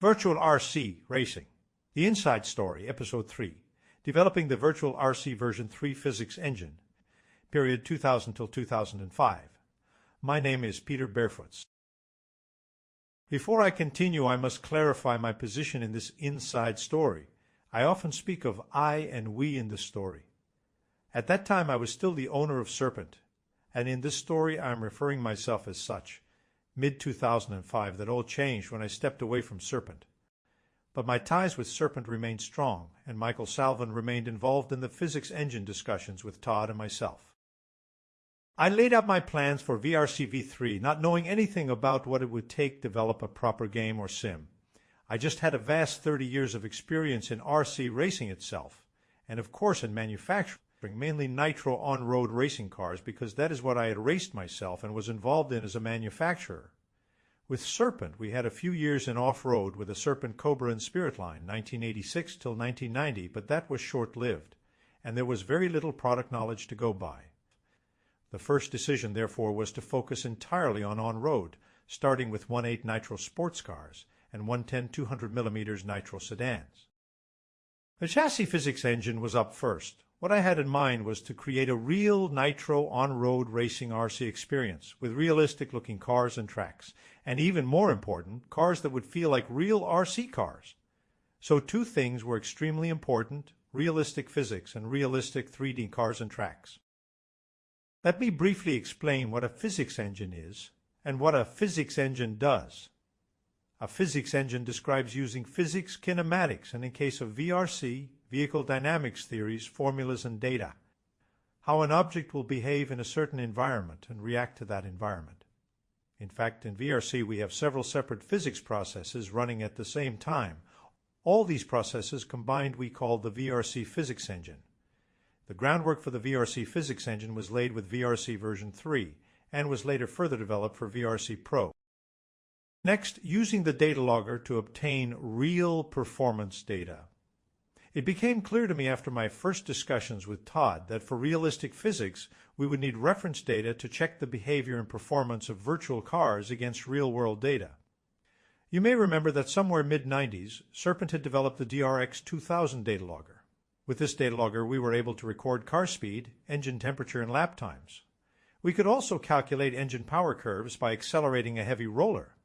Virtual RC Racing. The Inside Story, Episode 3. Developing the Virtual RC version 3 physics engine. Period 2000 till 2005. My name is Peter Barefoots. Before I continue, I must clarify my position in this inside story. I often speak of I and we in this story. At that time, I was still the owner of Serpent, and in this story, I am referring myself as such. Mid-2005, that all changed when I stepped away from Serpent. But my ties with Serpent remained strong, and Michael Salvin remained involved in the physics engine discussions with Todd and myself. I laid out my plans for VRC V3, not knowing anything about what it would take to develop a proper game or sim. I just had a vast 30 years of experience in RC racing itself, and of course in manufacturing, mainly nitro on-road racing cars, because that is what I had raced myself and was involved in as a manufacturer. With Serpent, we had a few years in off-road with the Serpent Cobra and Spirit line, 1986 till 1990, but that was short-lived, and there was very little product knowledge to go by. The first decision, therefore, was to focus entirely on-road, starting with 1.8 nitro sports cars and 110 200mm nitro sedans. The chassis physics engine was up first. What I had in mind was to create a real nitro on-road racing RC experience with realistic-looking cars and tracks, and even more important, cars that would feel like real RC cars. So two things were extremely important: realistic physics and realistic 3D cars and tracks. Let me briefly explain what a physics engine is and what a physics engine does. A physics engine describes using physics kinematics, and in case of VRC, vehicle dynamics theories, formulas, and data, how an object will behave in a certain environment and react to that environment. In fact, in VRC we have several separate physics processes running at the same time. All these processes combined we call the VRC physics engine. The groundwork for the VRC physics engine was laid with VRC version 3 and was later further developed for VRC Pro. Next, using the data logger to obtain real performance data. It became clear to me after my first discussions with Todd that for realistic physics, we would need reference data to check the behavior and performance of virtual cars against real-world data. You may remember that somewhere mid-90s, Serpent had developed the DRX 2000 data logger. With this data logger, we were able to record car speed, engine temperature, and lap times. We could also calculate engine power curves by accelerating a heavy roller.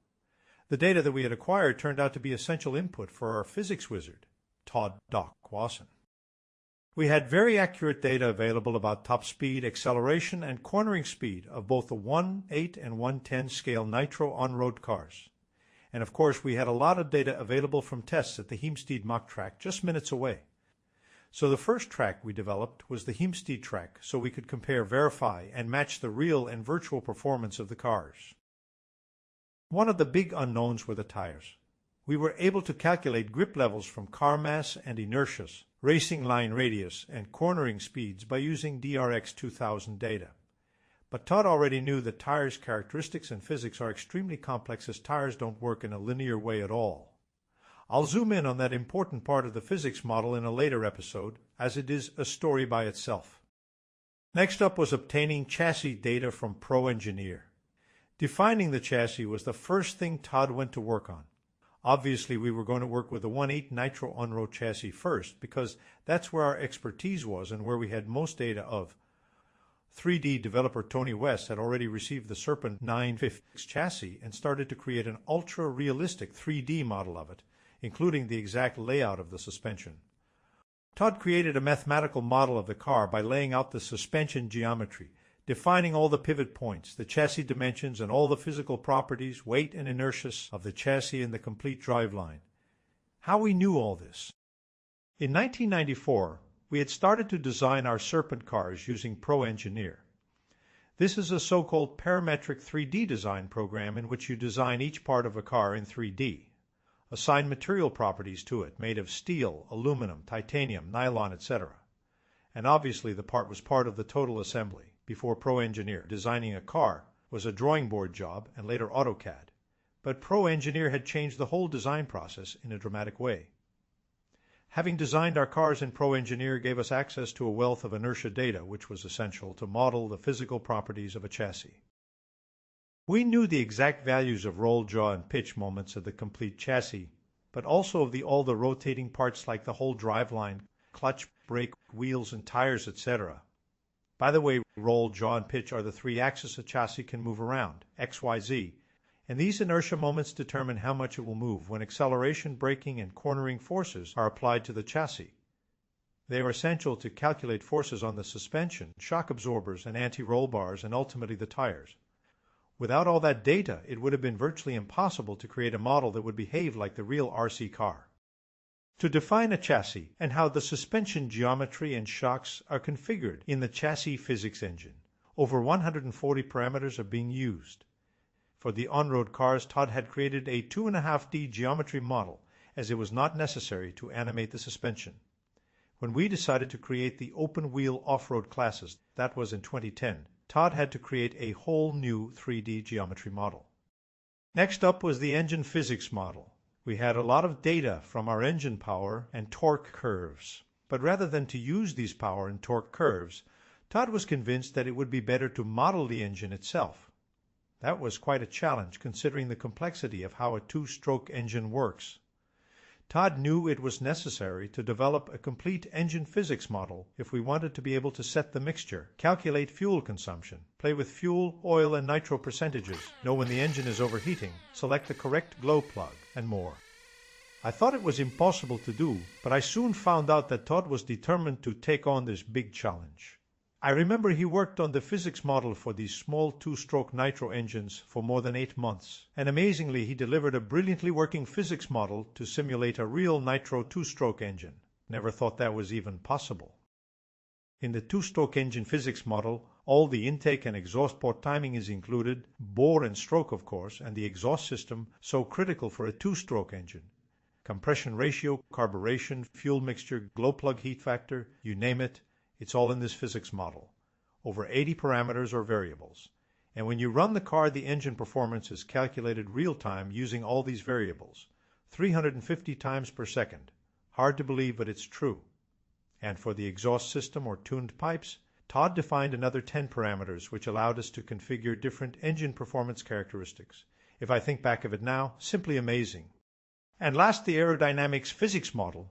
The data that we had acquired turned out to be essential input for our physics wizard, Todd "Doc" Wasson. We had very accurate data available about top speed, acceleration, and cornering speed of both the 1.8 and 110 scale nitro on-road cars. And of course, we had a lot of data available from tests at the Heemstede mock track just minutes away. So the first track we developed was the Heemstede track, so we could compare, verify, and match the real and virtual performance of the cars. One of the big unknowns were the tires. We were able to calculate grip levels from car mass and inertias, racing line radius, and cornering speeds by using DRX 2000 data. But Todd already knew that tires' characteristics and physics are extremely complex, as tires don't work in a linear way at all. I'll zoom in on that important part of the physics model in a later episode, as it is a story by itself. Next up was obtaining chassis data from Pro Engineer. Defining the chassis was the first thing Todd went to work on. Obviously, we were going to work with the 1.8 nitro on-road chassis first, because that's where our expertise was and where we had most data of. 3D developer Tony West had already received the Serpent 956 chassis and started to create an ultra-realistic 3D model of it, including the exact layout of the suspension. Todd created a mathematical model of the car by laying out the suspension geometry, defining all the pivot points, the chassis dimensions, and all the physical properties, weight and inertia of the chassis and the complete driveline. How we knew all this? In 1994, we had started to design our Serpent cars using Pro Engineer. This is a so-called parametric 3D design program in which you design each part of a car in 3D. Assign material properties to it made of steel, aluminum, titanium, nylon, etc. And obviously the part was part of the total assembly. Before Pro Engineer, designing a car was a drawing board job and later AutoCAD. But Pro Engineer had changed the whole design process in a dramatic way. Having designed our cars in Pro Engineer gave us access to a wealth of inertia data, which was essential to model the physical properties of a chassis. We knew the exact values of roll, jaw, and pitch moments of the complete chassis, but also of all the rotating parts like the whole driveline, clutch, brake, wheels, and tires, etc. By the way, roll, jaw, and pitch are the three axes a chassis can move around, X, Y, Z, and these inertia moments determine how much it will move when acceleration, braking, and cornering forces are applied to the chassis. They are essential to calculate forces on the suspension, shock absorbers, and anti-roll bars, and ultimately the tires. Without all that data, it would have been virtually impossible to create a model that would behave like the real RC car. To define a chassis and how the suspension geometry and shocks are configured in the chassis physics engine, over 140 parameters are being used. For the on-road cars, Todd had created a 2.5D geometry model, as it was not necessary to animate the suspension. When we decided to create the open-wheel off-road classes, that was in 2010, Todd had to create a whole new 3D geometry model. Next up was the engine physics model. We had a lot of data from our engine power and torque curves, but rather than to use these power and torque curves, Todd was convinced that it would be better to model the engine itself. That was quite a challenge considering the complexity of how a two-stroke engine works. Todd knew it was necessary to develop a complete engine physics model if we wanted to be able to set the mixture, calculate fuel consumption, play with fuel, oil, and nitro percentages, know when the engine is overheating, select the correct glow plug, and more. I thought it was impossible to do, but I soon found out that Todd was determined to take on this big challenge. I remember he worked on the physics model for these small two-stroke nitro engines for more than 8 months, and amazingly he delivered a brilliantly working physics model to simulate a real nitro two-stroke engine. Never thought that was even possible. In the two-stroke engine physics model, all the intake and exhaust port timing is included, bore and stroke of course, and the exhaust system, so critical for a two-stroke engine. Compression ratio, carburation, fuel mixture, glow plug heat factor, you name it, it's all in this physics model. Over 80 parameters or variables. And when you run the car, the engine performance is calculated real-time using all these variables. 350 times per second. Hard to believe, but it's true. And for the exhaust system or tuned pipes, Todd defined another 10 parameters which allowed us to configure different engine performance characteristics. If I think back of it now, simply amazing. And last, the aerodynamics physics model.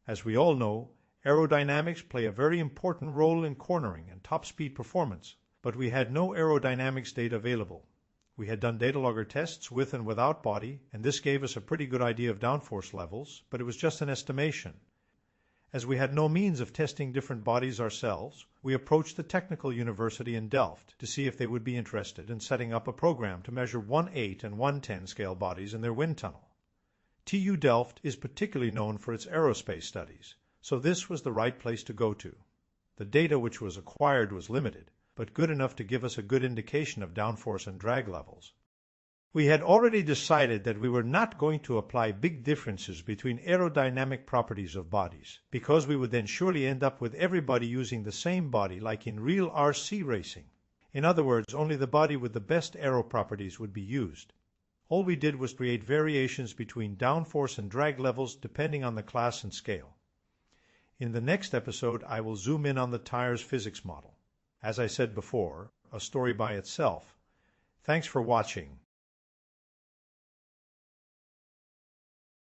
As we all know, aerodynamics play a very important role in cornering and top speed performance, but we had no aerodynamics data available. We had done data logger tests with and without body, and this gave us a pretty good idea of downforce levels, but it was just an estimation. As we had no means of testing different bodies ourselves, we approached the Technical University in Delft to see if they would be interested in setting up a program to measure 1/8 and 1/10 scale bodies in their wind tunnel. TU Delft is particularly known for its aerospace studies, so this was the right place to go to. The data which was acquired was limited, but good enough to give us a good indication of downforce and drag levels. We had already decided that we were not going to apply big differences between aerodynamic properties of bodies, because we would then surely end up with everybody using the same body like in real RC racing. In other words, only the body with the best aero properties would be used. All we did was create variations between downforce and drag levels depending on the class and scale. In the next episode, I will zoom in on the tires physics model. As I said before, a story by itself. Thanks for watching.